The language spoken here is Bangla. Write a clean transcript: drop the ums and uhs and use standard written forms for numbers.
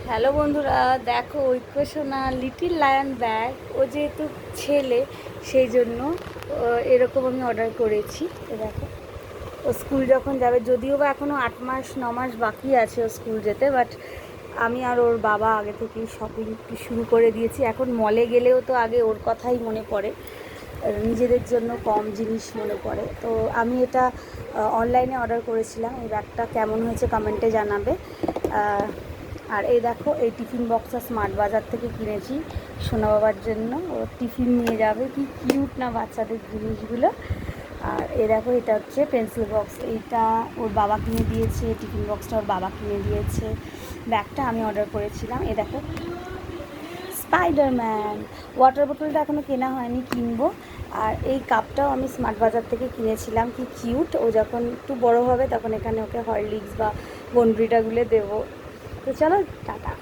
হ্যালো বন্ধুরা, দেখো ঐক্যসোনা লিটিল লায়ন ব্যাগ। ও যেহেতু ছেলে সেই জন্য এরকম আমি অর্ডার করেছি। দেখো, ও স্কুল যখন যাবে, যদিও বা এখনও 8-9 মাস বাকি আছে ও স্কুল যেতে, বাট আমি আর ওর বাবা আগে থেকেই শপিং শুরু করে দিয়েছি। এখন মলে গেলেও তো আগে ওর কথাই মনে পড়ে, নিজেদের জন্য কম জিনিস মনে পড়ে। তো আমি এটা অনলাইনে অর্ডার করেছিলাম। এই ব্যাগটা কেমন হয়েছে কমেন্টে জানাবে। আর এই দেখো, এই টিফিন বক্সটা স্মার্ট বাজার থেকে কিনেছি সোনা বাবার জন্য। ও টিফিন নিয়ে যাবে, কি কিউট না বাচ্চাদের জিনিসগুলো। আর এই দেখো, এটা হচ্ছে পেন্সিল বক্স, এইটা ওর বাবা কিনে দিয়েছে। টিফিন বক্সটা ওর বাবা কিনে দিয়েছে। ব্যাগটা আমি অর্ডার করেছিলাম। এই দেখো, স্পাইডারম্যান। ওয়াটার বোতলটা এখনও কেনা হয়নি, কিনবো। আর এই কাপটাও আমি স্মার্ট বাজার থেকে কিনেছিলাম, কি কিউট। ও যখন একটু বড় হবে তখন এখানে ওকে হরলিক্স বা বনভিটাগুলো দেবো। তো চলো, টাটা।